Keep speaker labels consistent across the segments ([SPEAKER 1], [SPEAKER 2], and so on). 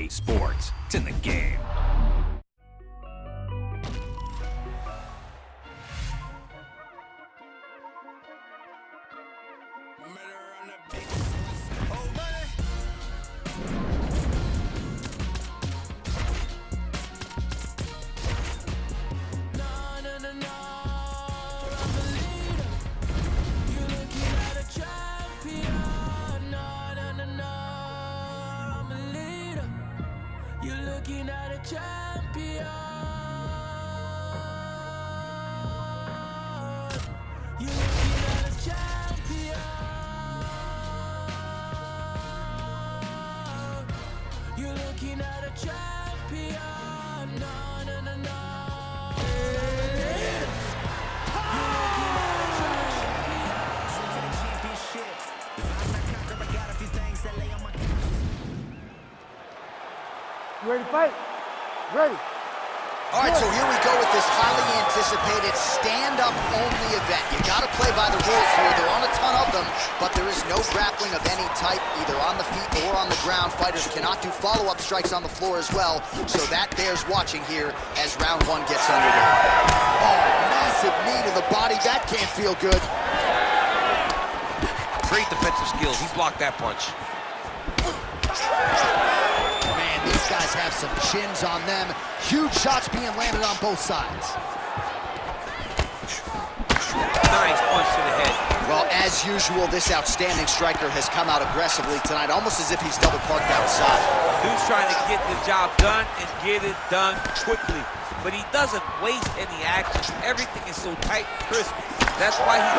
[SPEAKER 1] Ufc. Sports, it's in the game.
[SPEAKER 2] Looking at a champion. You're looking at a champion. You're looking at a champion. No, no, no, no. You're looking at a champion. Straight to the championship. If I'm not conquered, I got a few things that lay on my.
[SPEAKER 3] You ready to fight? Ready.
[SPEAKER 4] All right, so here we go with this highly anticipated stand-up only event. You got to play by the rules here. There aren't a ton of them, but there is no grappling of any type, either on the feet or on the ground. Fighters cannot do follow-up strikes on the floor as well, so that bears watching here as round one gets underway. Oh, massive knee to the body. That can't feel good.
[SPEAKER 5] Great defensive skills. He blocked that punch.
[SPEAKER 4] These guys have some chins on them. Huge shots being landed on both sides.
[SPEAKER 5] Nice punch to the head.
[SPEAKER 4] Well, as usual, this outstanding striker has come out aggressively tonight, almost as if he's double parked outside.
[SPEAKER 5] Dude's trying to get the job done and get it done quickly. But he doesn't waste any action. Everything is so tight and crisp. That's why he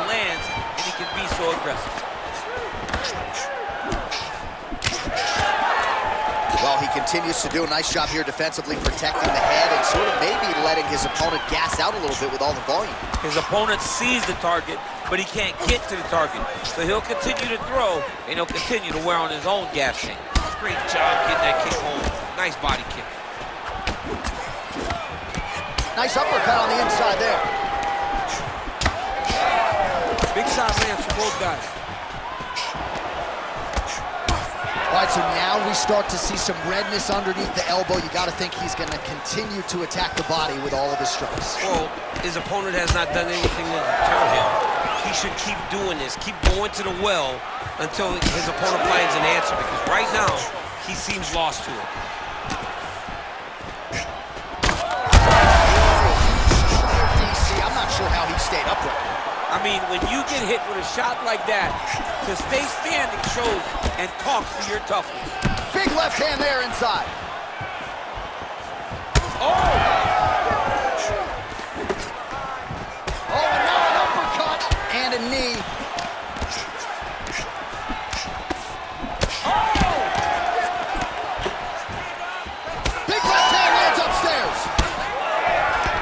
[SPEAKER 5] lands, and he can be so aggressive.
[SPEAKER 4] Well, he continues to do a nice job here defensively, protecting the head and sort of maybe letting his opponent gas out a little bit with all the volume.
[SPEAKER 5] His opponent sees the target, but he can't get to the target. So he'll continue to throw, and he'll continue to wear on his own gas tank. Great job getting that kick home. Nice body kick.
[SPEAKER 4] Nice uppercut on the inside there.
[SPEAKER 5] Big shot lands from both guys.
[SPEAKER 4] All right, so now we start to see some redness underneath the elbow. You got to think he's going to continue to attack the body with all of his strikes.
[SPEAKER 5] Well, his opponent has not done anything to deter him. He should keep doing this, keep going to the well until his opponent finds an answer, because right now, he seems lost to it.
[SPEAKER 4] I'm not sure how he stayed upright.
[SPEAKER 5] I mean, when you get hit with a shot like that, to stay standing shows and talks to your toughness.
[SPEAKER 4] Big left hand there inside.
[SPEAKER 5] Oh!
[SPEAKER 4] Oh, and now an uppercut and a knee.
[SPEAKER 5] Oh!
[SPEAKER 4] Big left hand lands upstairs.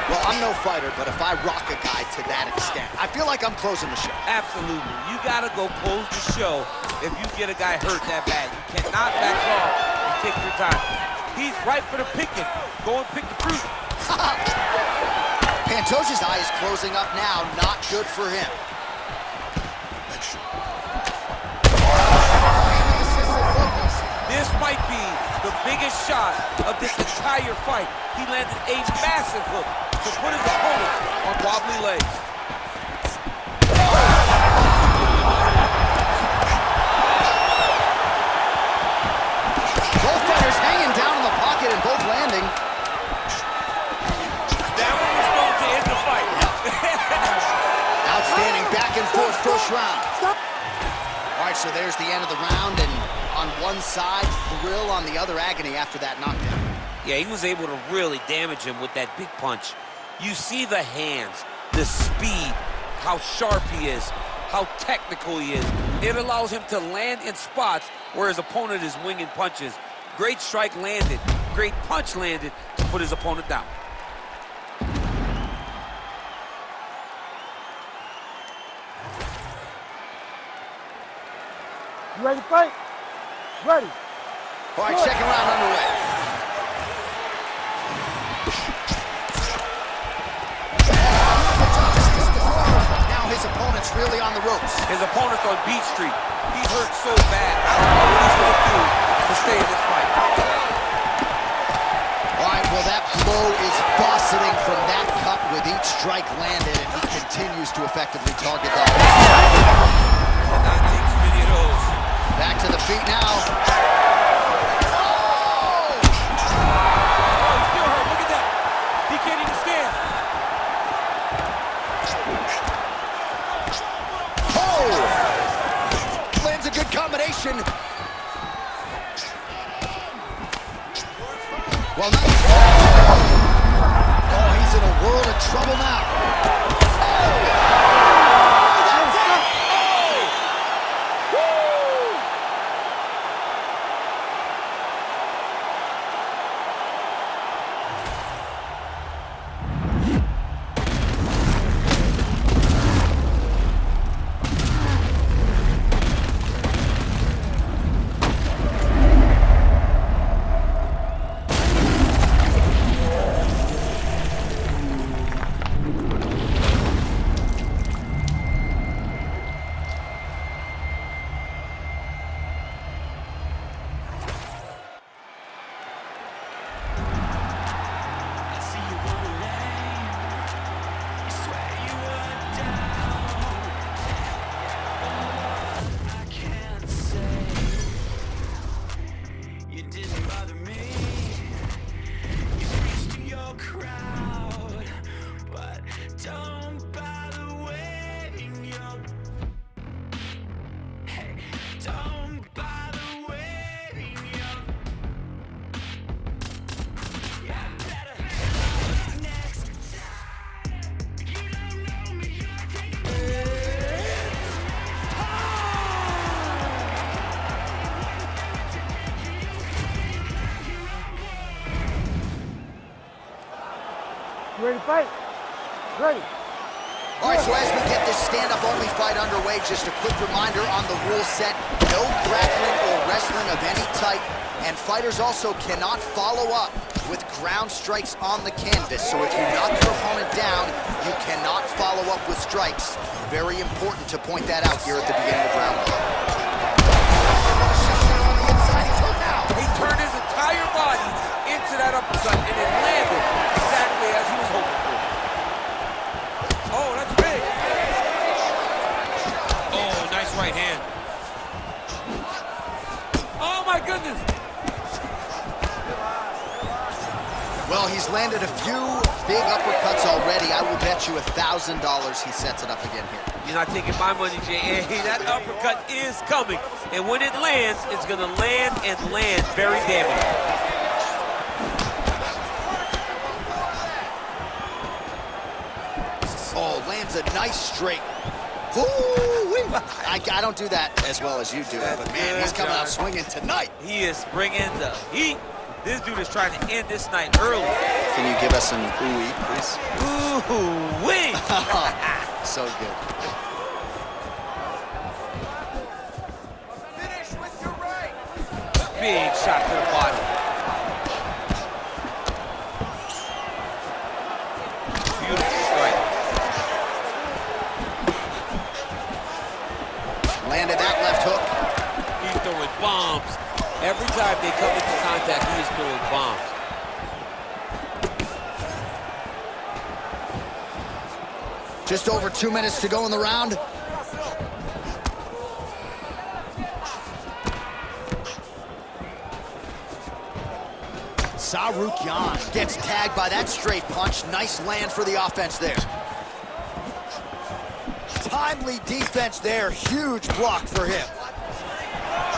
[SPEAKER 4] Well, I'm no fighter, but if I rock a guy to that extent, I feel like I'm closing the show.
[SPEAKER 5] Absolutely. You gotta go close the show if you get a guy hurt that bad. You cannot back off and take your time. He's right for the picking. Go and pick the fruit.
[SPEAKER 4] Pantoja's eye is closing up now. Not good for him.
[SPEAKER 5] This might be the biggest shot of this entire fight. He landed a massive hook to put his opponent on wobbly legs.
[SPEAKER 4] Both fighters hanging down in the pocket and both landing.
[SPEAKER 5] That one was going to end the fight.
[SPEAKER 4] Outstanding back and forth first round. All right, so there's the end of the round, and on one side, thrill, on the other, agony after that knockdown.
[SPEAKER 5] Yeah, he was able to really damage him with that big punch. You see the hands, the speed, how sharp he is, how technical he is. It allows him to land in spots where his opponent is winging punches. Great strike landed, great punch landed to put his opponent down.
[SPEAKER 3] You ready to fight? Ready.
[SPEAKER 4] All right, second round underway. Now his opponent's really on the ropes.
[SPEAKER 5] His opponent's on Beat Street. He's hurt so bad. What he's going to do to stay in this fight.
[SPEAKER 4] All right, well, that blow is faceting from that cut with each strike landed, and he continues to effectively target that.
[SPEAKER 5] Not take too many of those.
[SPEAKER 4] Back to the feet now.
[SPEAKER 5] Oh, he's still hurt. Look at that. He can't even stand.
[SPEAKER 4] Oh! Lands a good combination. Well, now, oh, he's in a world of trouble now. That's it! Oh! Woo!
[SPEAKER 3] You ready to fight? Ready.
[SPEAKER 4] All right, so as we get this stand-up only fight underway, just a quick reminder on the rule set: no grappling or wrestling of any type, and fighters also cannot follow up with ground strikes on the canvas. So if you knock your opponent down, you cannot follow up with strikes. Very important to point that out here at the beginning of round one.
[SPEAKER 5] He turned his entire body into that uppercut, and it landed exactly as he was hoping for. Oh, that's big. Oh, nice right hand. Oh, my goodness.
[SPEAKER 4] Well, he's landed a few big uppercuts already. I will bet you $1,000 he sets it up again here.
[SPEAKER 5] You're not taking my money, J.A. That uppercut is coming. And when it lands, it's going to land and land very damaging.
[SPEAKER 4] Oh, lands a nice straight. Ooh-wee. I don't do that as well as you do, but man, he's coming out swinging tonight.
[SPEAKER 5] He is bringing the heat. This dude is trying to end this night early.
[SPEAKER 4] Can you give us an ooh-wee, please?
[SPEAKER 5] Ooh-wee.
[SPEAKER 4] So good.
[SPEAKER 2] Finish with your right.
[SPEAKER 5] Big shot to the body. Beautiful strike.
[SPEAKER 4] Landed that left hook.
[SPEAKER 5] He's throwing bombs. Every time they come into contact, he is throwing bombs.
[SPEAKER 4] Just over 2 minutes to go in the round. Sarukyan gets tagged by that straight punch. Nice land for the offense there. Timely defense there. Huge block for him.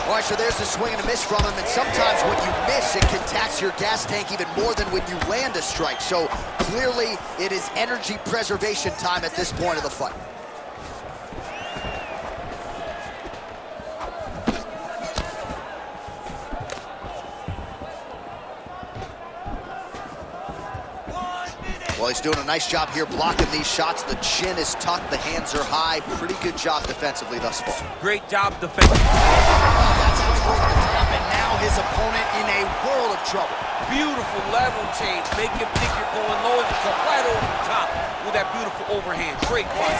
[SPEAKER 4] All right, so there's a swing and a miss from him, and sometimes when you miss, it can tax your gas tank even more than when you land a strike. So clearly, it is energy preservation time at this point of the fight. Well, he's doing a nice job here blocking these shots. The chin is tucked, the hands are high. Pretty good job defensively thus far.
[SPEAKER 5] Great job defensively.
[SPEAKER 4] That's over the top, and now his opponent in a world of trouble.
[SPEAKER 5] Beautiful level change. Make him think you're going low and come right over the top with that beautiful overhand. Great punch.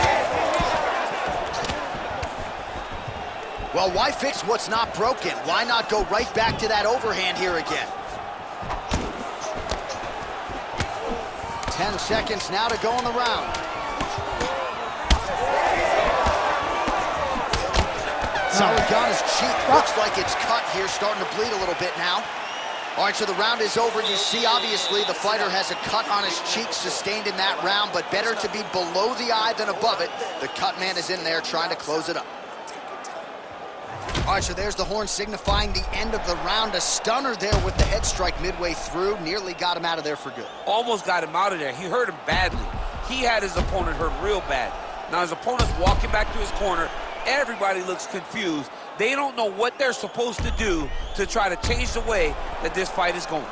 [SPEAKER 4] Well, why fix what's not broken? Why not go right back to that overhand here again? 10 seconds now to go in the round. Saragana's cheek looks like it's cut here, starting to bleed a little bit now. All right, so the round is over. You see, obviously, the fighter has a cut on his cheek sustained in that round, but better to be below the eye than above it. The cut man is in there trying to close it up. All right, so there's the horn signifying the end of the round. A stunner there with the head strike midway through. Nearly got him out of there for good.
[SPEAKER 5] Almost got him out of there. He hurt him badly. He had his opponent hurt real bad. Now his opponent's walking back to his corner. Everybody looks confused. They don't know what they're supposed to do to try to change the way that this fight is going.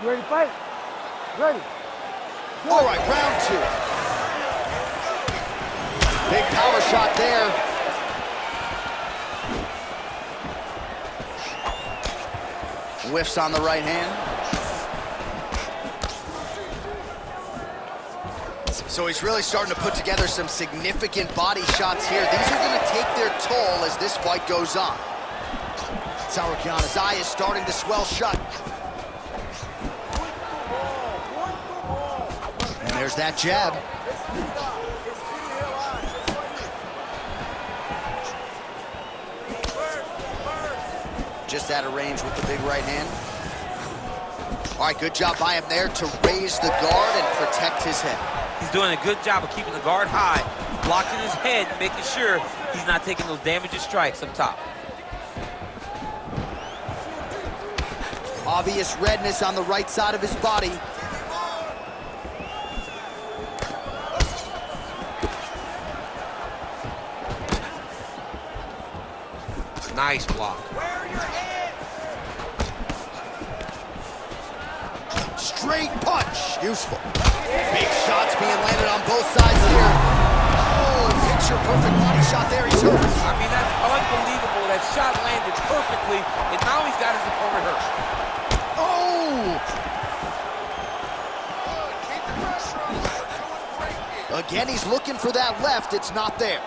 [SPEAKER 3] You ready to fight? Ready.
[SPEAKER 4] All right, round two. Big power shot there. Whiffs on the right hand. So he's really starting to put together some significant body shots here. These are going to take their toll as this fight goes on. Saragana's eye is starting to swell shut. And there's that jab. Just out of range with the big right hand. All right, good job by him there to raise the guard and protect his head.
[SPEAKER 5] He's doing a good job of keeping the guard high, blocking his head, making sure he's not taking those damaging strikes up top.
[SPEAKER 4] Obvious redness on the right side of his body.
[SPEAKER 5] Nice block.
[SPEAKER 4] Straight punch. Useful. Big shots being landed on both sides here. Oh, picture perfect body shot there. He's hurt.
[SPEAKER 5] I mean, that's unbelievable. That shot landed perfectly, and now he's got his opponent hurt.
[SPEAKER 4] Oh! Again, he's looking for that left. It's not there.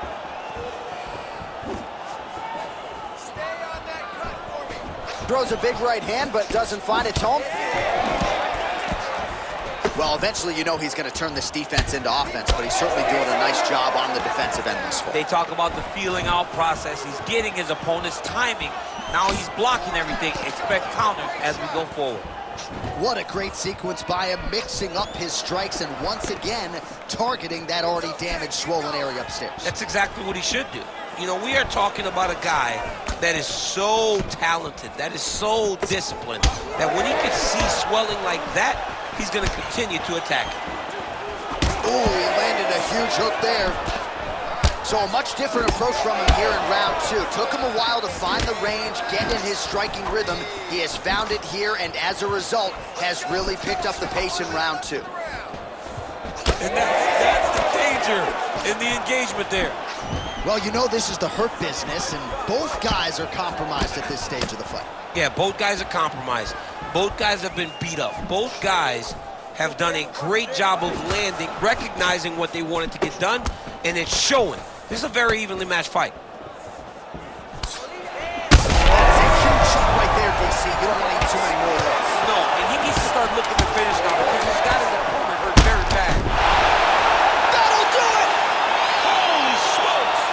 [SPEAKER 4] Throws a big right hand, but doesn't find its home. Well, eventually, you know he's going to turn this defense into offense, but he's certainly doing a nice job on the defensive end this fall.
[SPEAKER 5] They talk about the feeling out process. He's getting his opponent's timing. Now he's blocking everything. Expect counters as we go forward.
[SPEAKER 4] What a great sequence by him, mixing up his strikes and once again targeting that already damaged, swollen area upstairs.
[SPEAKER 5] That's exactly what he should do. You know, we are talking about a guy that is so talented, that is so disciplined, that when he can see swelling like that, he's going to continue to attack it.
[SPEAKER 4] Ooh, he landed a huge hook there. So a much different approach from him here in round two. Took him a while to find the range, get in his striking rhythm. He has found it here, and as a result, has really picked up the pace in round two.
[SPEAKER 5] And that's the danger in the engagement there.
[SPEAKER 4] Well, you know this is the hurt business, and both guys are compromised at this stage of the fight.
[SPEAKER 5] Yeah, both guys are compromised. Both guys have been beat up. Both guys have done a great job of landing, recognizing what they wanted to get done, and it's showing. This is a very evenly matched fight.
[SPEAKER 4] That's a huge shot right there, DC. You don't want to eat too many more of those.
[SPEAKER 5] No, and he needs to start looking to finish now because he's got his opponent hurt very bad.
[SPEAKER 4] That'll do it!
[SPEAKER 5] Holy smokes!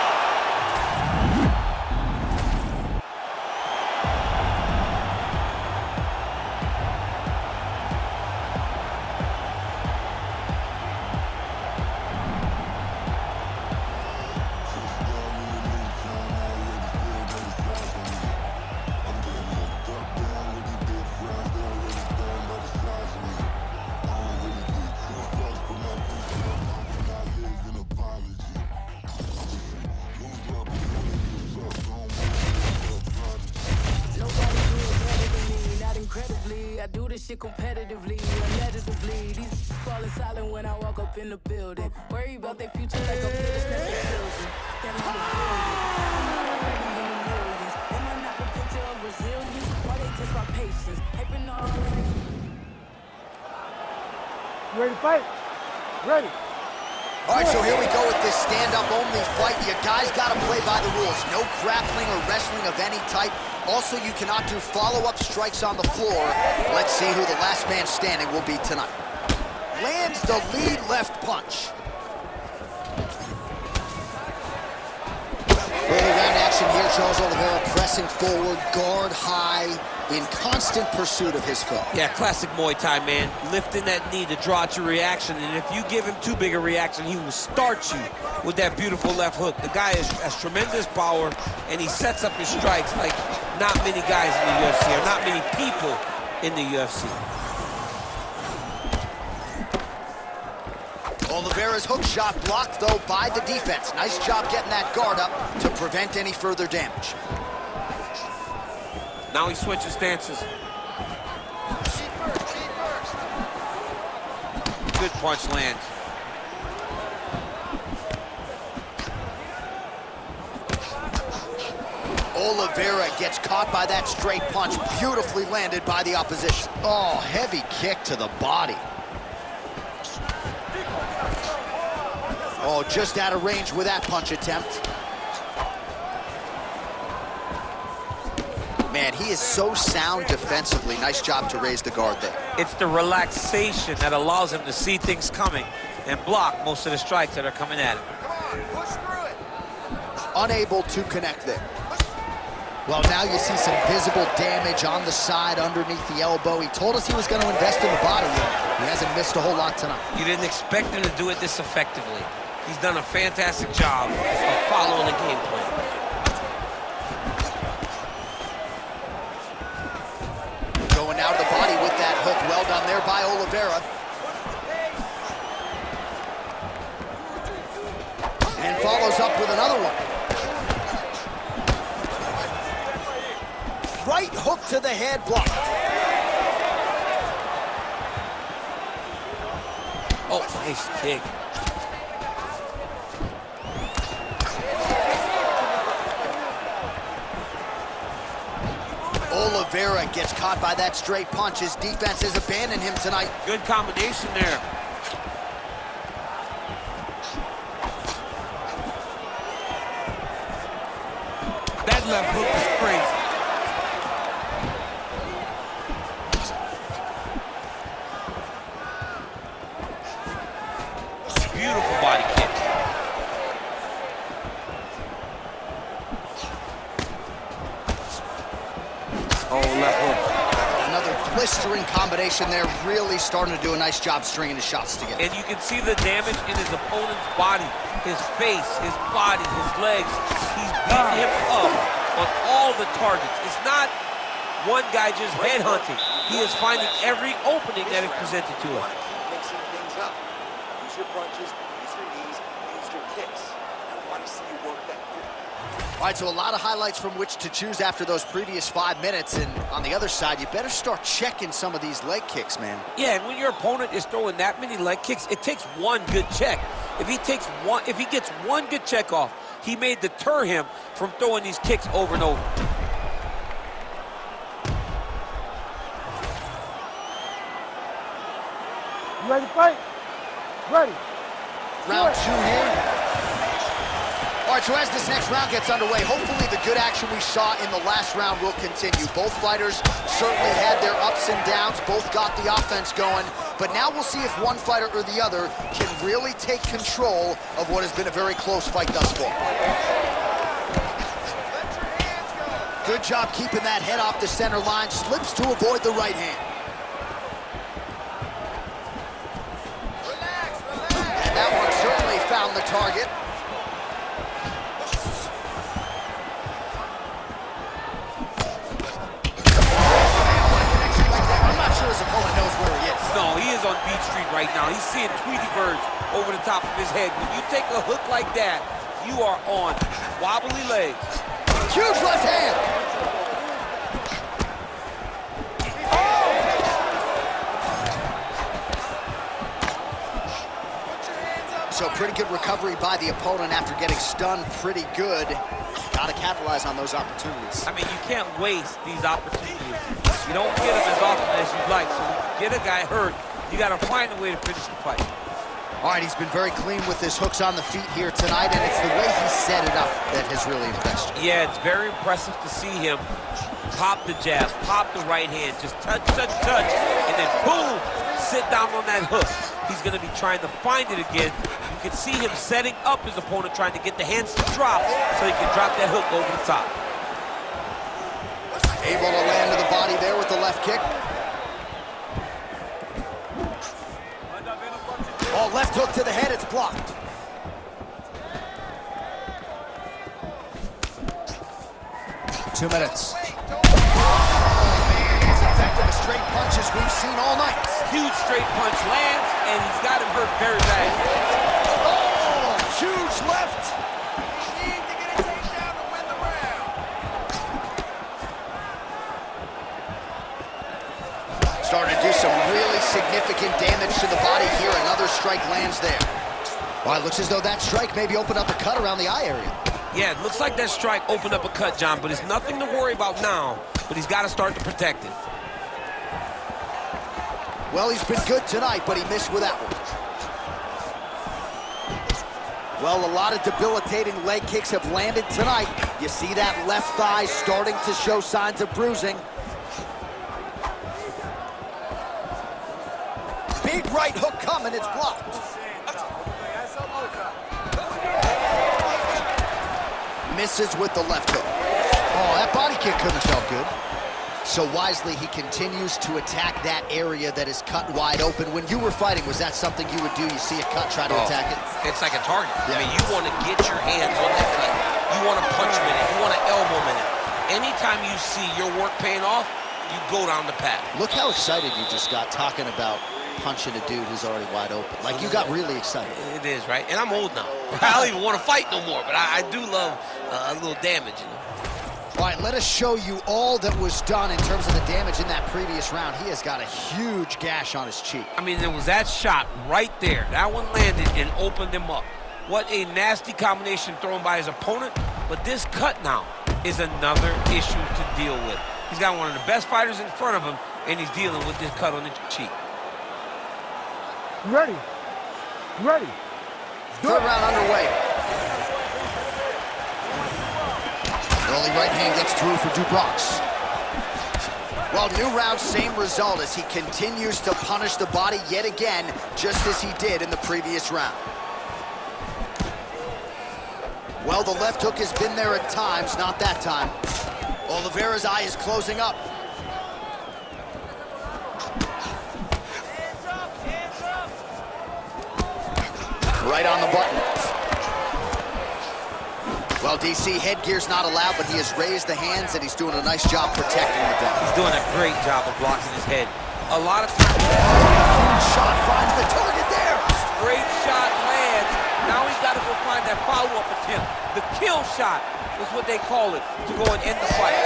[SPEAKER 6] I do this shit competitively, inevitably. These falling silent when I walk up in the building. Worry about their future like I'm here to snatch their children. Then I'm a billion. I'm not already in the millions. Am I not the picture of resilience? Why they test my patience. Hyping all the
[SPEAKER 3] You ready to fight? Ready.
[SPEAKER 4] All right, so here we go with this stand-up only fight. You guys got to play by the rules. No grappling or wrestling of any type. Also, you cannot do follow-up strikes on the floor. Let's see who the last man standing will be tonight. Lands the lead left punch. Early round action here, Charles Oliveira pressing forward, guard high, in constant pursuit of his foe.
[SPEAKER 5] Yeah, classic Muay Thai, man. Lifting that knee to draw out your reaction, and if you give him too big a reaction, he will start you with that beautiful left hook. The guy has tremendous power, and he sets up his strikes like not many guys in the UFC, or not many people in the UFC.
[SPEAKER 4] Oliveira's hook shot blocked, though, by the defense. Nice job getting that guard up to prevent any further damage.
[SPEAKER 5] Now he switches stances. Good punch lands.
[SPEAKER 4] Oliveira gets caught by that straight punch, beautifully landed by the opposition. Oh, heavy kick to the body. Oh, just out of range with that punch attempt. Man, he is so sound defensively. Nice job to raise the guard there.
[SPEAKER 5] It's the relaxation that allows him to see things coming and block most of the strikes that are coming at him.
[SPEAKER 4] Unable to connect there. Well, now you see some visible damage on the side underneath the elbow. He told us he was going to invest in the body. He hasn't missed a whole lot tonight.
[SPEAKER 5] You didn't expect him to do it this effectively. He's done a fantastic job of following the game plan.
[SPEAKER 4] Going out of the body with that hook. Well done there by Oliveira. And follows up with another one. Right hook to the head, blocked.
[SPEAKER 5] Oh, nice kick.
[SPEAKER 4] Oliveira gets caught by that straight punch. His defense has abandoned him tonight.
[SPEAKER 5] Good combination there. That left hook is crazy. Beautiful body kick. Oh, left hook.
[SPEAKER 4] Another blistering combination there. Really starting to do a nice job stringing his shots together.
[SPEAKER 5] And you can see the damage in his opponent's body, his face, his body, his legs. He's beating him up on all the targets. It's not one guy just headhunting. He is finding every opening that is presented to him.
[SPEAKER 7] Mixing things up. Use your punches, use your knees, use your kicks. I want to see you work that good.
[SPEAKER 4] All right, so a lot of highlights from which to choose after those previous 5 minutes. And on the other side, you better start checking some of these leg kicks, man.
[SPEAKER 5] Yeah, and when your opponent is throwing that many leg kicks, it takes one good check. If he gets one good check off, he may deter him from throwing these kicks over and over.
[SPEAKER 3] You ready to fight? Ready.
[SPEAKER 4] Round 2 here. All right, so as this next round gets underway, hopefully the good action we saw in the last round will continue. Both fighters certainly had their ups and downs. Both got the offense going. But now we'll see if one fighter or the other can really take control of what has been a very close fight thus far. Good job keeping that head off the center line. Slips to avoid the right hand. And that one certainly found the target. His opponent knows where he is.
[SPEAKER 5] No, he is on Beach Street right now. He's seeing Tweety birds over the top of his head. When you take a hook like that, you are on wobbly legs.
[SPEAKER 4] Huge left hand. So pretty good recovery by the opponent after getting stunned pretty good. Got to capitalize on those opportunities.
[SPEAKER 5] I mean, you can't waste these opportunities. You don't get them as often as you'd like. So when you get a guy hurt, you got to find a way to finish the fight.
[SPEAKER 4] All right, he's been very clean with his hooks on the feet here tonight, and it's the way he set it up that has really impressed you.
[SPEAKER 5] Yeah, it's very impressive to see him pop the jab, pop the right hand, just touch, touch, touch, and then boom, sit down on that hook. He's going to be trying to find it again. You can see him setting up his opponent, trying to get the hands to drop so he can drop that hook over the top.
[SPEAKER 4] Able to land to the body there with the left kick. Oh, left hook to the head, it's blocked. Two minutes. As effective as straight punches we've seen all night.
[SPEAKER 5] Huge straight punch lands, and he's got him hurt very bad.
[SPEAKER 4] Oh, huge left.
[SPEAKER 7] You need to get a takedown to win the round.
[SPEAKER 4] Starting to do some really significant damage to the body here. Another strike lands there. Well, it looks as though that strike maybe opened up a cut around the eye area.
[SPEAKER 5] Yeah, it looks like that strike opened up a cut, John, but it's nothing to worry about now, but he's got to start to protect it.
[SPEAKER 4] Well, he's been good tonight, but he missed with that one. Well, a lot of debilitating leg kicks have landed tonight. You see that left thigh starting to show signs of bruising. Big right hook coming, it's blocked. Misses with the left hook. Oh, that body kick couldn't have felt good. So wisely, he continues to attack that area that is cut wide open. When you were fighting, was that something you would do? You see a cut, try to attack it?
[SPEAKER 5] It's like a target.
[SPEAKER 4] Yeah.
[SPEAKER 5] I mean, you want to get your hands on that cut. You want to punch him in it. You want to elbow him in it. Anytime you see your work paying off, you go down the path.
[SPEAKER 4] Look how excited you just got talking about punching a dude who's already wide open. Like, you got really excited.
[SPEAKER 5] It is, right? And I'm old now. I don't even want to fight no more, but I do love a little damage, you know.
[SPEAKER 4] All right, let us show you all that was done in terms of the damage in that previous round. He has got a huge gash on his cheek.
[SPEAKER 5] I mean, there was that shot right there. That one landed and opened him up. What a nasty combination thrown by his opponent. But this cut now is another issue to deal with. He's got one of the best fighters in front of him, and he's dealing with this cut on the cheek.
[SPEAKER 3] You ready? You ready?
[SPEAKER 4] Third round underway. Early right hand gets through for Dubrox. Well, new round, same result as he continues to punish the body yet again, just as he did in the previous round. Well, the left hook has been there at times, not that time. Oliveira's eye is closing up. Right on the button. Well, DC, headgear's not allowed, but he has raised the hands, and he's doing a nice job protecting the gun.
[SPEAKER 5] He's doing a great job of blocking his head. A lot of times,
[SPEAKER 4] Huge shot finds the target there.
[SPEAKER 5] great shot lands. Now he's got to go find that follow-up attempt. The kill shot is what they call it, to go and end the fight.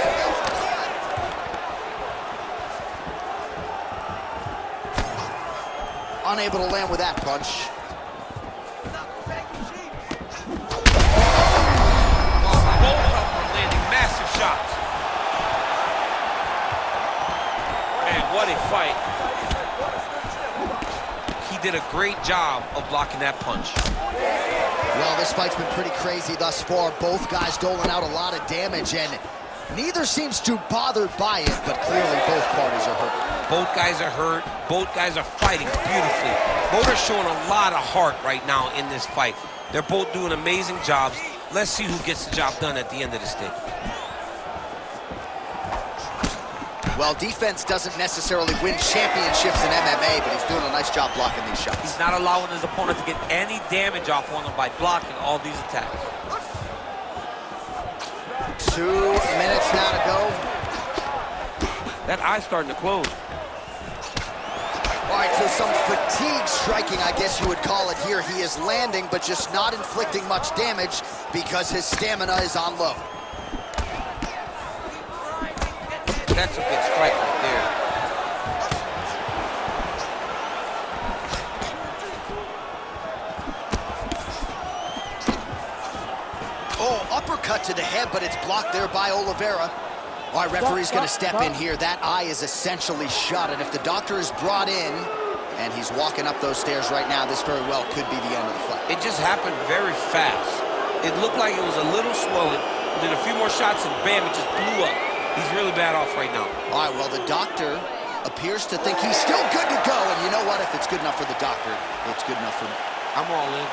[SPEAKER 4] Unable to land with that punch.
[SPEAKER 5] Both of them are landing massive shots. Man, what a fight. He did a great job of blocking that punch.
[SPEAKER 4] Well, this fight's been pretty crazy thus far. Both guys doling out a lot of damage, and neither seems too bothered by it, but clearly both parties are hurt.
[SPEAKER 5] Both guys are hurt. Both guys are fighting beautifully. Both are showing a lot of heart right now in this fight. They're both doing amazing jobs. Let's see who gets the job done at the end of this thing.
[SPEAKER 4] Well, defense doesn't necessarily win championships in MMA, but he's doing a nice job blocking these shots.
[SPEAKER 5] He's not allowing his opponent to get any damage off on him by blocking all these attacks.
[SPEAKER 4] 2 minutes now to go.
[SPEAKER 5] That eye's starting to close.
[SPEAKER 4] All right, so some fatigue striking, I guess you would call it here. He is landing, but just not inflicting much damage because his stamina is on low.
[SPEAKER 5] That's a good strike right there.
[SPEAKER 4] Oh, uppercut to the head, but it's blocked there by Oliveira. All right, referee's going to step in here. That eye is essentially shut, and if the doctor is brought in, and he's walking up those stairs right now, this very well could be the end of the fight.
[SPEAKER 5] It just happened very fast. It looked like it was a little swollen, then a few more shots, and bam, it just blew up. He's really bad off right now.
[SPEAKER 4] All right, well, the doctor appears to think he's still good to go, and you know what? If it's good enough for the doctor, it's good enough for me.
[SPEAKER 5] I'm all in.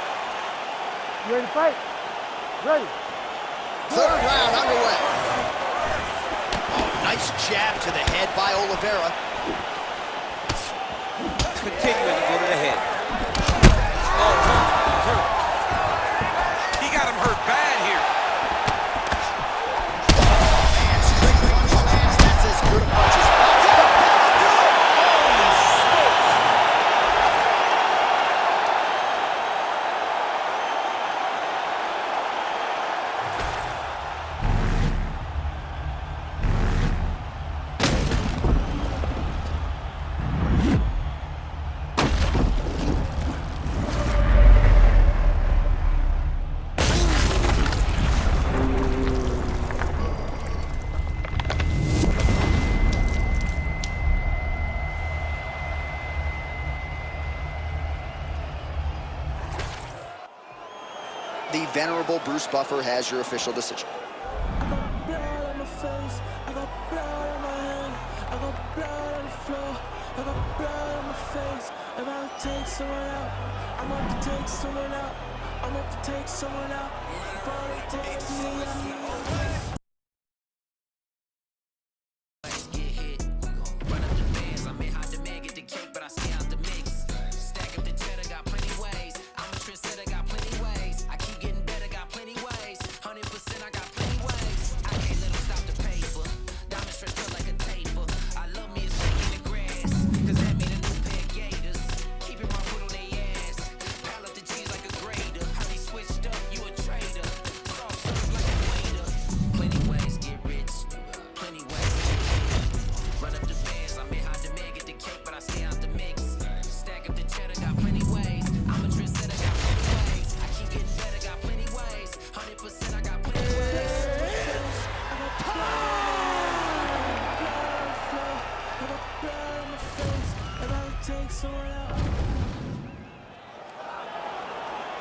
[SPEAKER 3] You ready to fight? Ready.
[SPEAKER 4] Third round underway. Oh, nice jab to the head by Oliveira.
[SPEAKER 5] Continuing to go to the head. Oh, turn. He got him hurt bad here.
[SPEAKER 4] Man, straight punch lands. That's as good a punch as possible. The venerable Bruce Buffer has your official decision.
[SPEAKER 6] I got blood on my face, I got blood on my hand, I got blood on the floor, I got blood on my face. If I take someone out, I'm up to take someone out, I'm up to take someone out. Before they take me out.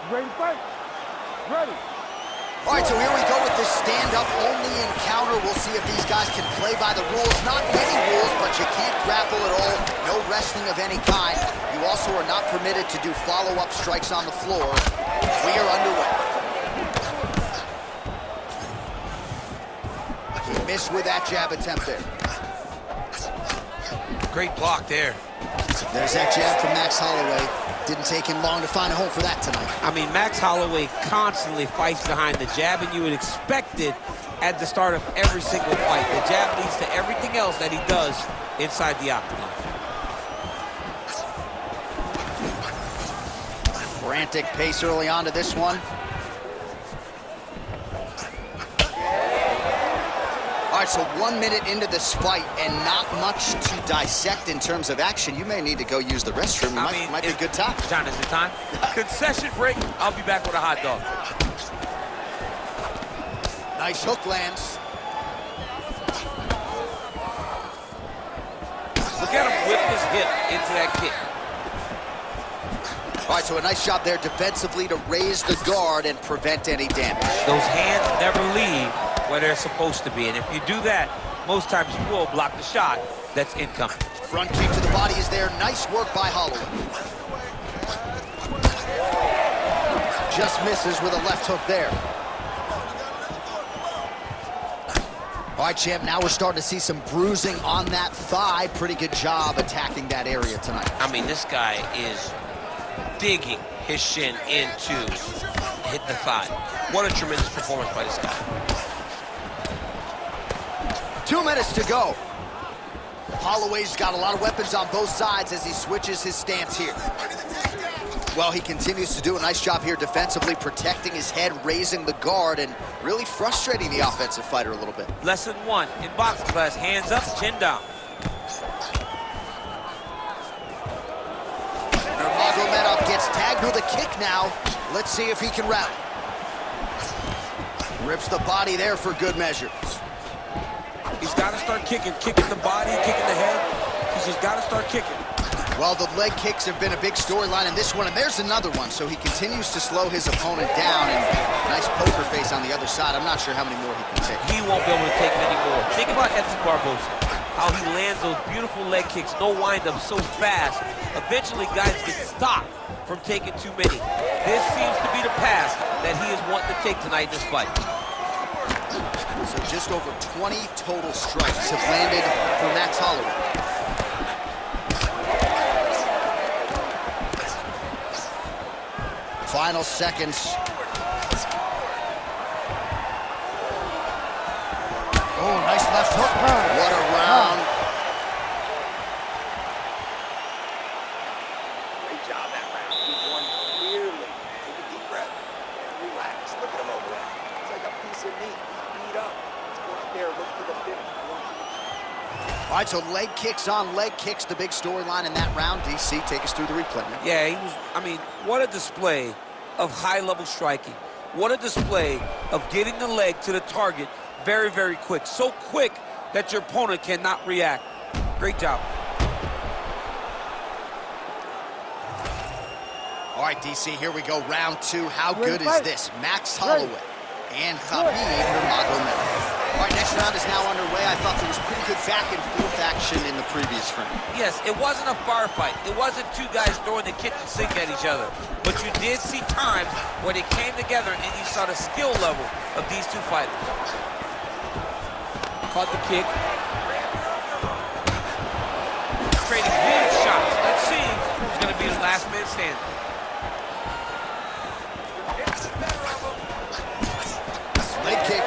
[SPEAKER 3] Ready to fight? Ready.
[SPEAKER 4] All right, so here we go with this stand-up only encounter. We'll see if these guys can play by the rules. Not many rules, but you can't grapple at all. No wrestling of any kind. You also are not permitted to do follow-up strikes on the floor. We are underway. He missed with that jab attempt there.
[SPEAKER 5] Great block there.
[SPEAKER 4] There's that jab from Max Holloway. Didn't take him long to find a home for that tonight.
[SPEAKER 5] I mean, Max Holloway constantly fights behind the jab, and you would expect it at the start of every single fight. The jab leads to everything else that he does inside the octagon.
[SPEAKER 4] Frantic pace early on to this one. All right, so 1 minute into this fight and not much to dissect in terms of action. You may need to go use the restroom. Might be a good time.
[SPEAKER 5] John, is it time? Concession break. I'll be back with a hot dog.
[SPEAKER 4] Nice hook lands.
[SPEAKER 5] Look at him whip his hip into that kick.
[SPEAKER 4] All right, so a nice job there defensively to raise the guard and prevent any damage.
[SPEAKER 5] Those hands never leave where they're supposed to be, and if you do that, most times you will block the shot that's incoming.
[SPEAKER 4] Front kick to the body is there. Nice work by Holloway. Just misses with a left hook there. All right, champ, now we're starting to see some bruising on that thigh. Pretty good job attacking that area tonight.
[SPEAKER 5] I mean, this guy is digging his shin into hit the thigh. What a tremendous performance by this guy.
[SPEAKER 4] 2 minutes to go. Holloway's got a lot of weapons on both sides as he switches his stance here. Well, he continues to do a nice job here defensively, protecting his head, raising the guard, and really frustrating the offensive fighter a little bit.
[SPEAKER 5] Lesson 1 in boxing class, hands up, chin down.
[SPEAKER 4] Nurmagomedov gets tagged with a kick now. Let's see if he can rally. Rips the body there for good measure.
[SPEAKER 5] He's got got to start kicking the body, kicking the head. He's just got to start kicking.
[SPEAKER 4] Well, the leg kicks have been a big storyline in this one, and there's another one. So he continues to slow his opponent down, and nice poker face on the other side. I'm not sure how many more he can take.
[SPEAKER 5] He won't be able to take many more. Think about Edson Barboza, how he lands those beautiful leg kicks, no wind-up, so fast. Eventually, guys get stopped from taking too many. This seems to be the pass that he is wanting to take tonight in this fight.
[SPEAKER 4] So just over 20 total strikes have landed for Max Holloway. Final seconds. Oh, nice left hook. What a round.
[SPEAKER 7] Great job that round. You won clearly. Take a deep breath and relax. Look at him over there. It's like a piece of meat. Beat up. Let's go out there, look for the finish.
[SPEAKER 4] All right, so leg kicks on leg kicks, the big storyline in that round. DC, take us through the replay, man.
[SPEAKER 5] Yeah, he was, I mean, what a display of high-level striking. What a display of getting the leg to the target very, very quick. So quick that your opponent cannot react. Great job.
[SPEAKER 4] All right, DC, here we go, round two. How good is this? Max Holloway and Khabib Nurmagomedov. All right, next round is now underway. I thought there was pretty good back-and-forth action in the previous frame.
[SPEAKER 5] Yes, it wasn't a firefight. It wasn't two guys throwing the kitchen sink at each other. But you did see times where they came together and you saw the skill level of these two fighters. Caught the kick. Trading big shots. Let's see who's going to be the last man standing.
[SPEAKER 4] Leg kick.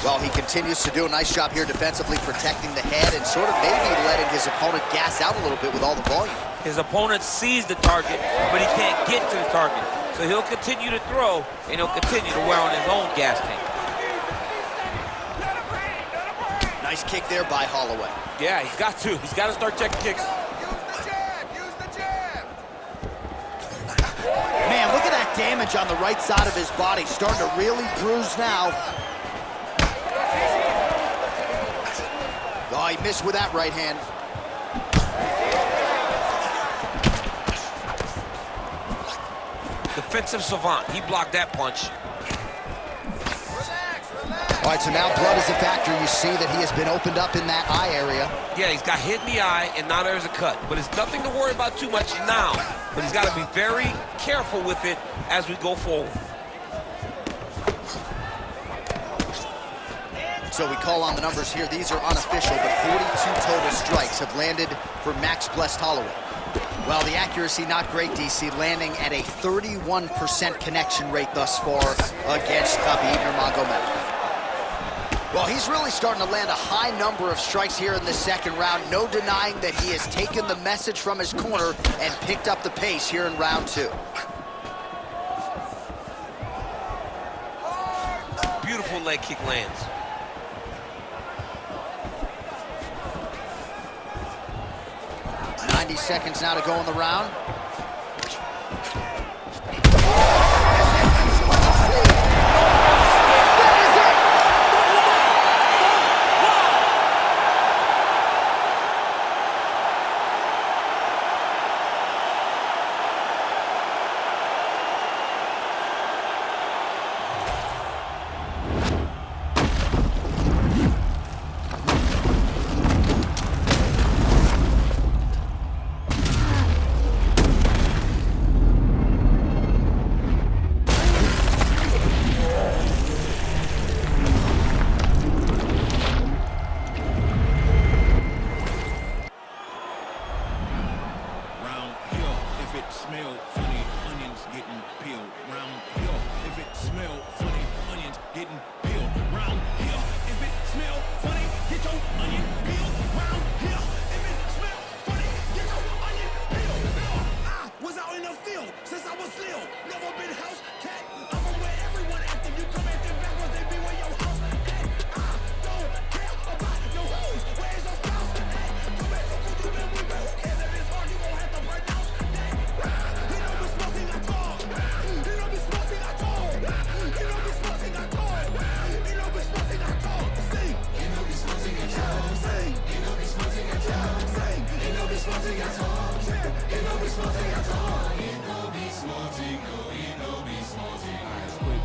[SPEAKER 4] Well, he continues to do a nice job here defensively, protecting the head and sort of maybe letting his opponent gas out a little bit with all the volume.
[SPEAKER 5] His opponent sees the target, but he can't get to the target. So he'll continue to throw, and he'll continue to wear on his own gas tank.
[SPEAKER 4] Nice kick there by Holloway.
[SPEAKER 5] Yeah, he's got to. He's got to start checking kicks.
[SPEAKER 4] Man, look at that damage on the right side of his body. Starting to really bruise now. Oh, he missed with that right hand.
[SPEAKER 5] Defensive savant. He blocked that punch.
[SPEAKER 4] All right, so now blood is a factor. You see that he has been opened up in that eye area.
[SPEAKER 5] Yeah, he's got hit in the eye, and now there's a cut. But it's nothing to worry about too much now. But he's got to be very careful with it as we go forward.
[SPEAKER 4] So we call on the numbers here. These are unofficial, but 42 total strikes have landed for Max Blessed Holloway. Well, the accuracy not great, DC, landing at a 31% connection rate thus far against Khabib Nurmagomedov. Well, he's really starting to land a high number of strikes here in the second round. No denying that he has taken the message from his corner and picked up the pace here in round two.
[SPEAKER 5] Beautiful leg kick lands.
[SPEAKER 4] Seconds now to go in the round.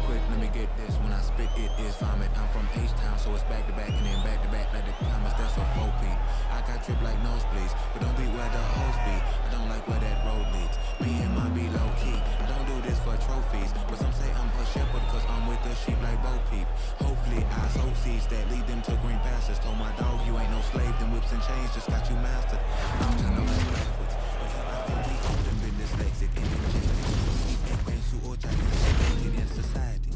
[SPEAKER 8] Quick, let me get this. When I spit, it is vomit. I'm from H-Town, so it's back to back and then back to back like the comments. That's a 4-peat. I got trip like nosebleeds, but don't be where the hoes be. I don't like where that road leads. Me and my be low key. I don't do this for trophies, but some say I'm her shepherd because I'm with the sheep like Bo Peep. Hopefully I sow seeds that lead them to green pastures. Told my dog you ain't no slave, them whips and chains just got you mastered. I know that's backwards, but hell I feel we old and been dyslexic and in society.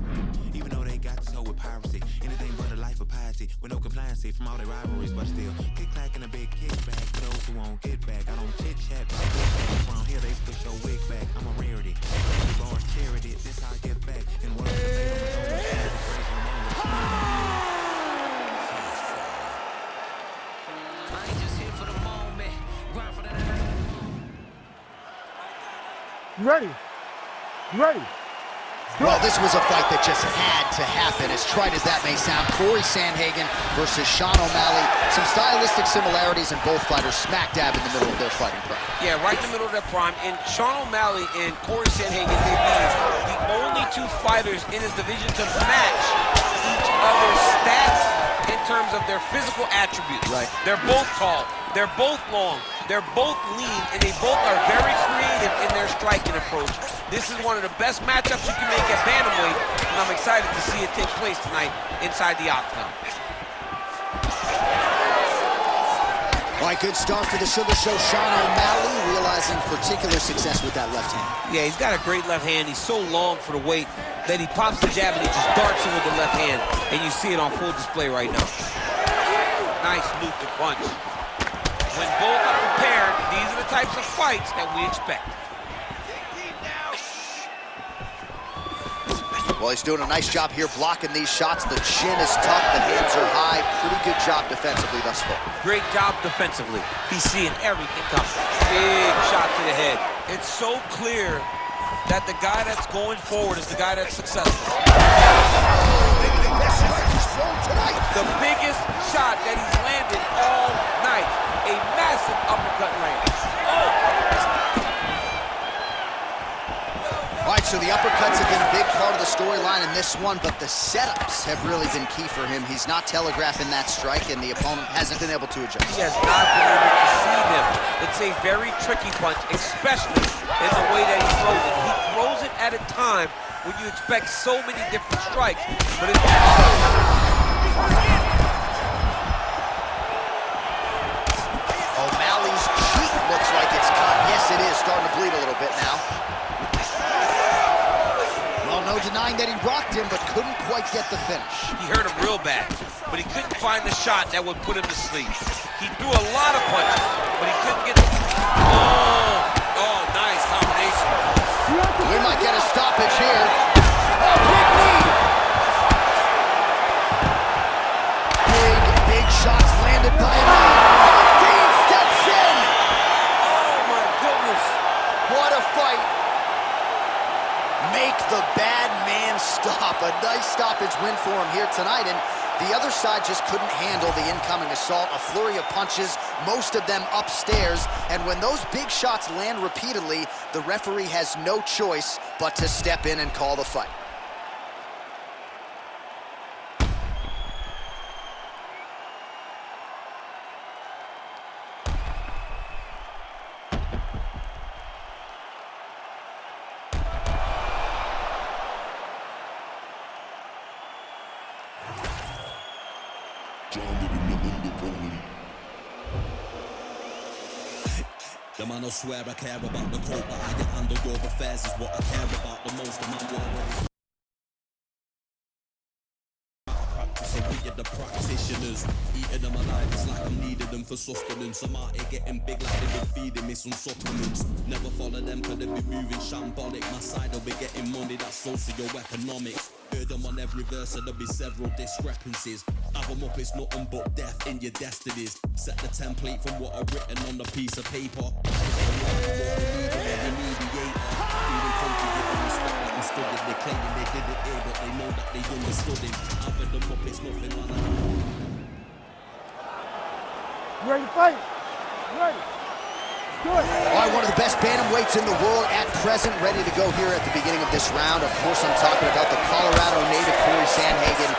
[SPEAKER 8] Even though they got this hoe with piracy, anything but a life of piety, with no compliancy from all their rivalries, but still kick clack and a big kickback for those who won't get back. I don't chit chat about this around here, they push your wig back. I'm a rarity. Bars charity, this how I give back. And what I'm
[SPEAKER 2] I ain't just here for the moment. Grind for the
[SPEAKER 3] Ready. Ready.
[SPEAKER 4] Well, this was a fight that just had to happen, as trite as that may sound. Corey Sandhagen versus Sean O'Malley. Some stylistic similarities in both fighters, smack dab in the middle of their fighting prime.
[SPEAKER 5] Yeah, right in the middle of their prime. And Sean O'Malley and Corey Sandhagen may be the only two fighters in his division to match each other's stats in terms of their physical attributes.
[SPEAKER 4] Right.
[SPEAKER 5] They're both tall. They're both long. They're both lean, and they both are very creative in their striking approach. This is one of the best matchups you can make at bantamweight, and I'm excited to see it take place tonight inside the octagon.
[SPEAKER 4] All right, good start for the Sugar Show. Sean O'Malley realizing particular success with that left hand.
[SPEAKER 5] Yeah, he's got a great left hand. He's so long for the weight that he pops the jab and he just darts in with the left hand, and you see it on full display right now. Nice looping punch. When both are prepared, these are the types of fights that we expect.
[SPEAKER 4] Well, he's doing a nice job here blocking these shots. The chin is tough, the hands are high. Pretty good job defensively thus far.
[SPEAKER 5] Great job defensively. He's seeing everything coming. Big shot to the head. It's so clear that the guy that's going forward is the guy that's successful. The biggest shot that he's landed all night. A massive uppercut land.
[SPEAKER 4] All right, so the uppercuts have been a big part of the storyline in this one, but the setups have really been key for him. He's not telegraphing that strike, and the opponent hasn't been able to adjust.
[SPEAKER 5] He has not been able to see them. It's a very tricky punch, especially in the way that he throws it. He throws it at a time when you expect so many different strikes, but it's...
[SPEAKER 4] O'Malley's cheek looks like it's cut. Yes, it is. Starting to bleed a little bit now. Well, no denying that he rocked him, but couldn't quite get the finish.
[SPEAKER 5] He hurt him real bad, but he couldn't find the shot that would put him to sleep. He threw a lot of punches, but he couldn't get the... Oh, nice combination.
[SPEAKER 4] We might get a stoppage here. Oh, big knee. Big shots landed by him. Make the bad man stop. A nice stoppage win for him here tonight, and the other side just couldn't handle the incoming assault. A flurry of punches, most of them upstairs, and when those big shots land repeatedly, the referee has no choice but to step in and call the fight.
[SPEAKER 9] The man will swear I care about the code, but how you handle your affairs is what I care about the most. The man will already practice, and we are the practitioners. Eating them alive, it's like I'm needing them for sustenance. I'm out here getting big like they've been feeding me some supplements. Never follow them cause they be moving shambolic. My side will be getting money, that's socio-economics. Heard them on every verse and there'll be several discrepancies. Have them up, it's nothing but death in your destinies. Set the template from what I've written on the piece of paper. Feeling confident and respect that I'm studied. They claiming they did it here, but they know that they understood it. I've heard them up, it's nothing like that.
[SPEAKER 3] You ready to fight? Ready. Do it.
[SPEAKER 4] All right, one of the best bantamweights in the world at present, ready to go here at the beginning of this round. Of course, I'm talking about the Colorado native, Corey Sandhagen.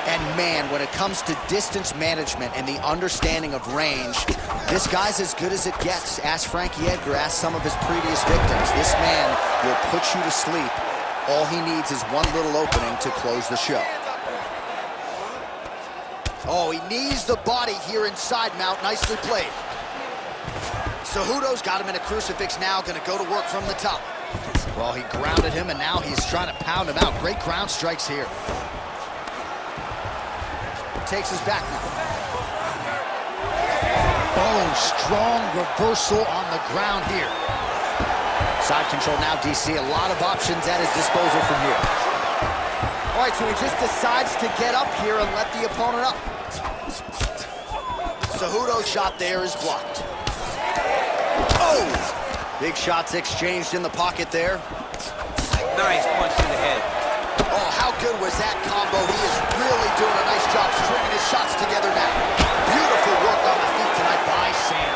[SPEAKER 4] And man, when it comes to distance management and the understanding of range, this guy's as good as it gets. Ask Frankie Edgar, ask some of his previous victims. This man will put you to sleep. All he needs is one little opening to close the show. Oh, he knees the body here inside, Mount. Nicely played. Cejudo's got him in a crucifix now, gonna go to work from the top. Well, he grounded him, and now he's trying to pound him out. Great ground strikes here. Takes his back now. Oh, strong reversal on the ground here. Side control now, DC. A lot of options at his disposal from here. All right, so he just decides to get up here and let the opponent up. Cejudo's shot there is blocked. Oh! Big shots exchanged in the pocket there.
[SPEAKER 5] Nice punch to the head.
[SPEAKER 4] Oh, how good was that combo? He is really doing a nice job stringing his shots together now. Beautiful work on the feet tonight by Sam.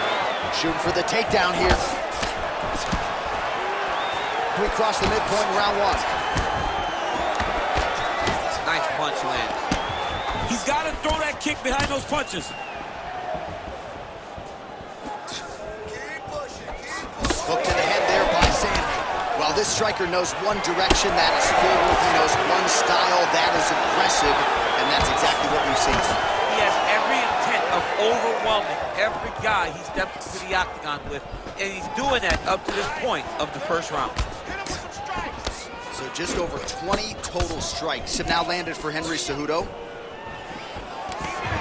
[SPEAKER 4] Shooting for the takedown here. We cross the midpoint in round one.
[SPEAKER 5] Nice punch land. He's got to throw that kick behind those punches.
[SPEAKER 4] Hook to the head there by Sandy. While this striker knows one direction, that is forward. He knows one style, that is aggressive, and that's exactly what we've seen tonight.
[SPEAKER 5] He has every intent of overwhelming every guy he steps into the octagon with, and he's doing that up to this point of the first round.
[SPEAKER 4] So just over 20 total strikes have now landed for Henry Cejudo.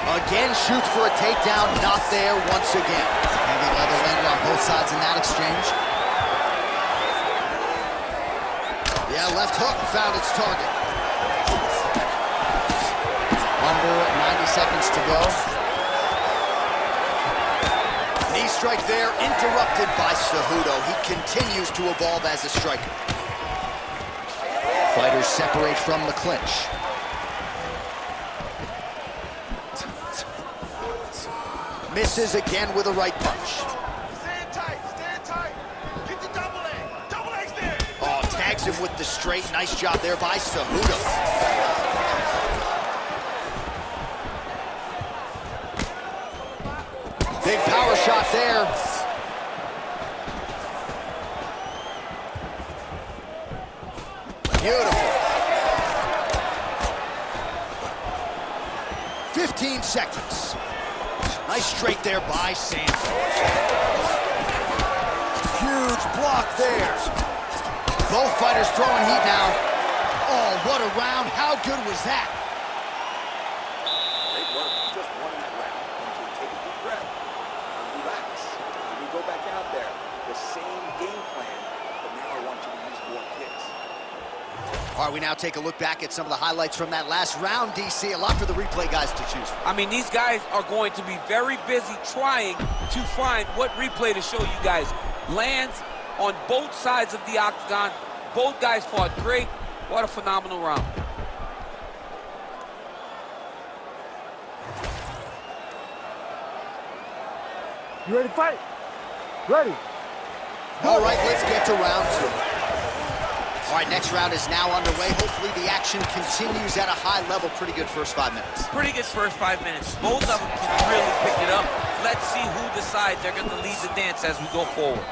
[SPEAKER 4] Again, shoots for a takedown, not there once again. Heavy leather landed on both sides in that exchange. Yeah, left hook found its target. Under 90 seconds to go. Knee strike there, interrupted by Cejudo. He continues to evolve as a striker. Fighters separate from the clinch. Misses again with a right punch.
[SPEAKER 7] Stand tight, stand tight. Get the double leg. Double leg's there.
[SPEAKER 4] Oh, tags him with the straight. Nice job there by Cejudo. Big power shot there. Beautiful. 15 seconds. Nice straight there by Sam. Huge block there. Both fighters throwing heat now. Oh, what a round. How good was that?
[SPEAKER 7] Great work. You just won that round. And take a deep breath and relax. When you go back out there, the same game plan, but now I want you to use more kicks.
[SPEAKER 4] All right, we now take a look back at some of the highlights from that last round, DC. A lot for the replay guys to choose from.
[SPEAKER 5] I mean, these guys are going to be very busy trying to find what replay to show you guys. Lands on both sides of the octagon. Both guys fought great. What a phenomenal round.
[SPEAKER 3] You ready to fight? Ready.
[SPEAKER 4] All right, let's get to round two. All right, next round is now underway. Hopefully the action continues at a high level. Pretty good first 5 minutes.
[SPEAKER 5] Pretty good first 5 minutes. Both of them can really pick it up. Let's see who decides they're going to lead the dance as we go forward.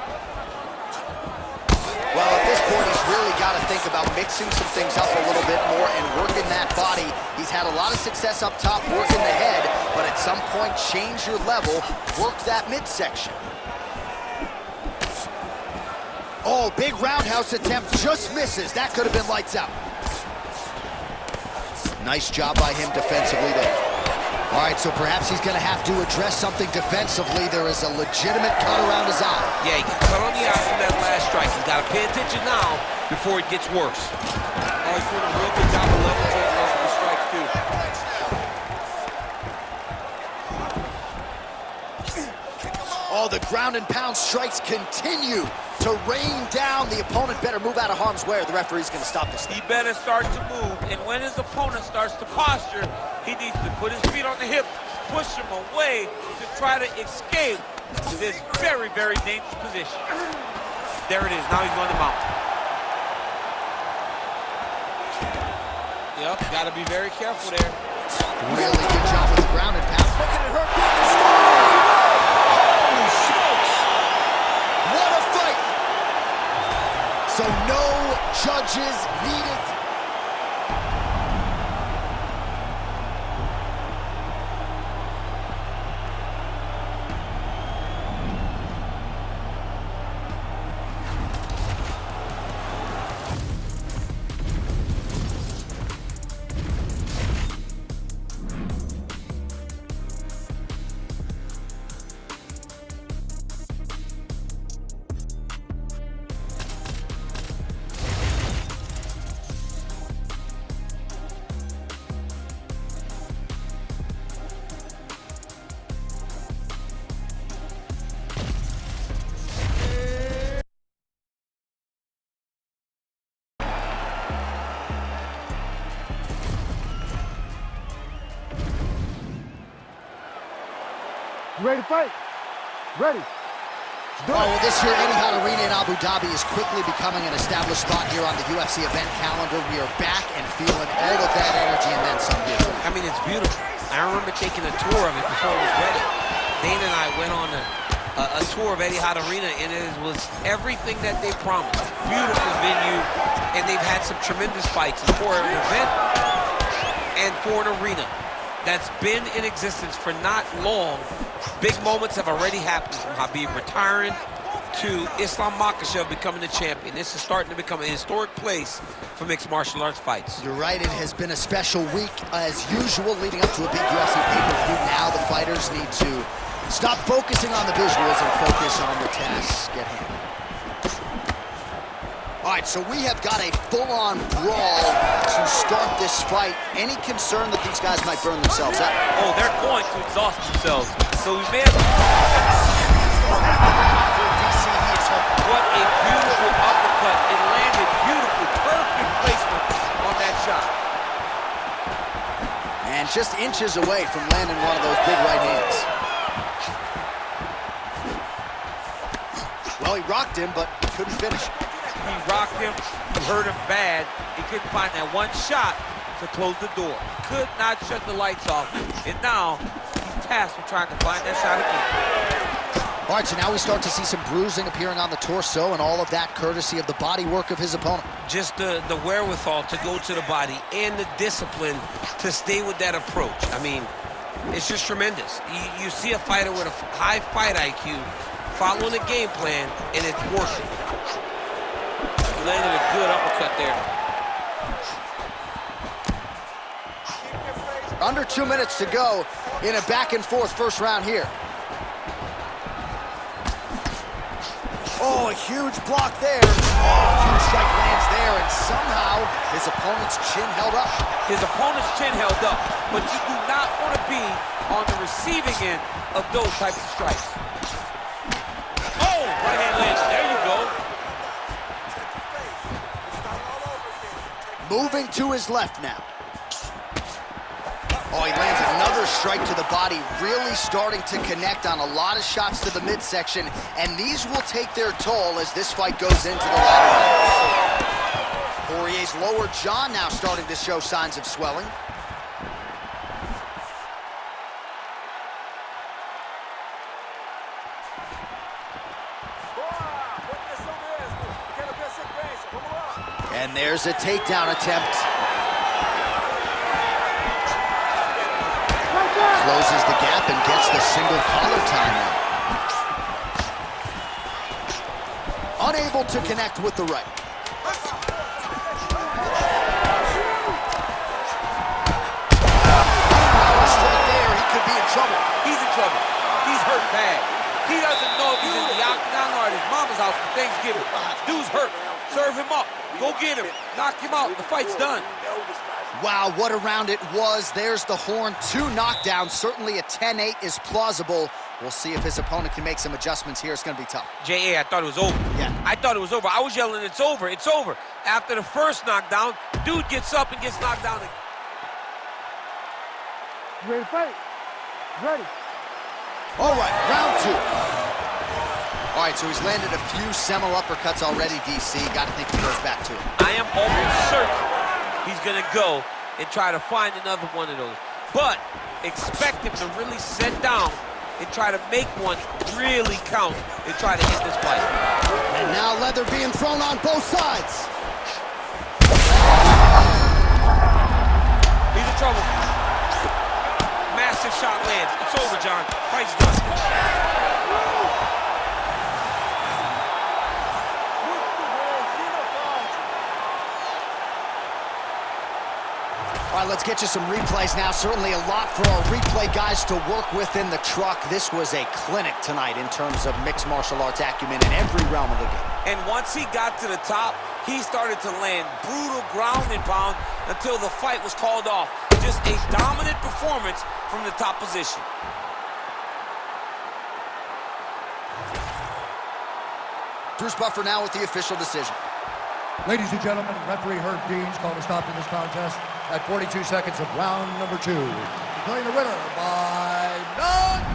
[SPEAKER 4] Well, at this point, he's really got to think about mixing some things up a little bit more and working that body. He's had a lot of success up top, working the head, but at some point, change your level, work that midsection. Oh, big roundhouse attempt, just misses. That could have been lights out. Nice job by him defensively there. All right, so perhaps he's going to have to address something defensively. There is a legitimate cut around his eye.
[SPEAKER 5] Yeah, he got cut on the eye from that last strike. He's got to pay attention now before it gets worse. Oh, he's doing a real good job of level taking those of the strikes, too.
[SPEAKER 4] Oh, the ground and pound strikes continue to rain down. The opponent better move out of harm's way or the referee's going to stop this.
[SPEAKER 5] He better start to move, and when his opponent starts to posture, he needs to put his feet on the hip, push him away to try to escape This very, very dangerous position. There it is. Now he's going to mount. Yep, got to be very careful there.
[SPEAKER 4] Really good job with the ground and pound. Look at it hurt. Holy smokes! What a fight! So no judges needed.
[SPEAKER 3] You ready to fight? Ready.
[SPEAKER 4] Well, this year, Etihad Arena in Abu Dhabi is quickly becoming an established spot here on the UFC event calendar. We are back and feeling all of that energy and then some.
[SPEAKER 5] I mean, it's beautiful. I remember taking a tour of it before it was ready. Dana and I went on a tour of Etihad Arena, and it was everything that they promised. Beautiful venue, and they've had some tremendous fights for an event and for an arena that's been in existence for not long. Big moments have already happened, from Khabib retiring to Islam Makhachev becoming the champion. This is starting to become a historic place for mixed martial arts fights.
[SPEAKER 4] You're right, it has been a special week as usual leading up to a big UFC pay-per-view. Now the fighters need to stop focusing on the visuals and focus on the tasks at hand. All right, so we have got a full-on brawl to start this fight. Any concern that these guys might burn themselves out?
[SPEAKER 5] Oh, they're going to exhaust themselves. So we may have... What a beautiful uppercut. It landed beautifully. Perfect placement on that shot.
[SPEAKER 4] And just inches away from landing one of those big right hands. Well, he rocked him, but he couldn't finish.
[SPEAKER 5] He rocked him, he hurt him bad. He couldn't find that one shot to close the door. Could not shut the lights off. And now he's tasked with trying to find that shot again.
[SPEAKER 4] All right, so now we start to see some bruising appearing on the torso, and all of that courtesy of the body work of his opponent.
[SPEAKER 5] Just the wherewithal to go to the body and the discipline to stay with that approach. I mean, it's just tremendous. You see a fighter with a high fight IQ following a game plan, and it's working. Landed a good uppercut there.
[SPEAKER 4] Under 2 minutes to go in a back-and-forth first round here. Oh, a huge block there. Oh, huge strike lands there, and somehow his opponent's chin held up.
[SPEAKER 5] His opponent's chin held up, but you do not want to be on the receiving end of those types of strikes. Oh, right hand lands. There you go.
[SPEAKER 4] Moving to his left now. Oh, he lands another strike to the body, really starting to connect on a lot of shots to the midsection, and these will take their toll as this fight goes into the latter rounds. Poirier's lower jaw now starting to show signs of swelling. And there's a takedown attempt. Closes the gap and gets the single collar time out. Unable to connect with the right. Straight there, he could be in trouble.
[SPEAKER 5] He's in trouble. He's hurt bad. He doesn't know if he's in the octagon or at his mama's house for Thanksgiving. Dude's hurt. Serve him up. Go get him. Knock him out. The fight's done.
[SPEAKER 4] Wow, what a round it was. There's the horn. 2 knockdowns. Certainly a 10-8 is plausible. We'll see if his opponent can make some adjustments here. It's going to be tough.
[SPEAKER 5] J.A., I thought it was over.
[SPEAKER 4] Yeah.
[SPEAKER 5] I thought it was over. I was yelling, it's over, it's over. After the first knockdown, dude gets up and gets knocked down again.
[SPEAKER 3] You ready to fight? Ready.
[SPEAKER 4] All right, round 2. All right, so he's landed a few seminal uppercuts already, DC. Got to think he goes back to it.
[SPEAKER 5] I am almost certain he's going to go and try to find another one of those. But expect him to really sit down and try to make one really count and try to end this fight.
[SPEAKER 4] And now leather being thrown on both sides.
[SPEAKER 5] He's in trouble. Massive shot lands. It's over, John. Fight's done.
[SPEAKER 4] All right, let's get you some replays now. Certainly a lot for our replay guys to work with in the truck. This was a clinic tonight in terms of mixed martial arts acumen in every realm of the game.
[SPEAKER 5] And once he got to the top, he started to land brutal ground and pound until the fight was called off. Just a dominant performance from the top position.
[SPEAKER 4] Bruce Buffer now with the official decision.
[SPEAKER 3] Ladies and gentlemen, referee Herb Deans called a stop to this contest at 42 seconds of round number 2. Declaring the winner by none.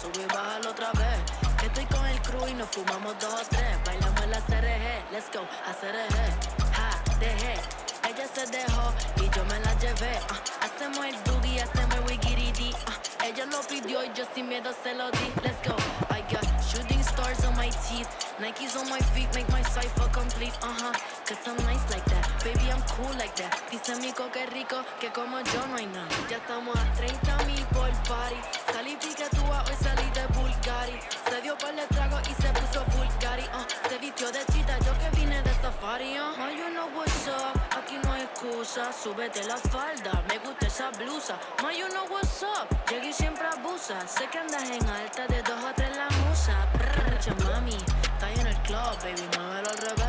[SPEAKER 6] Sube y bájalo otra vez. Que estoy con el crew y nos fumamos 2 o 3. Bailamos en la CRG, let's go, a CRG. Ja, dejé, ella se dejó y yo me la llevé. Hacemos el boogie, hacemos el wigiridi. Ella lo pidió y yo sin miedo se lo di. Let's go, I got shooting stars on my teeth. Nikes on my feet make my cipher complete. Cause I'm nice like that, baby I'm cool like that. Dice Mico que rico, que como yo no hay nada. Ya estamos a 30,000 por party. Salí piquetúa, hoy salí de Bulgari. Se dio par de trago y se puso Bulgari. Se vistió de chita, yo que vine de safari. Oh, you know what's up, aquí no hay excusa. Súbete la falda, me gusta esa blusa. Ma, you know what's up, llegué y siempre abusa. Sé que andas en alta, de 2 o 3 la musa. Mucha mami, está en el club, baby, muévelo al revés.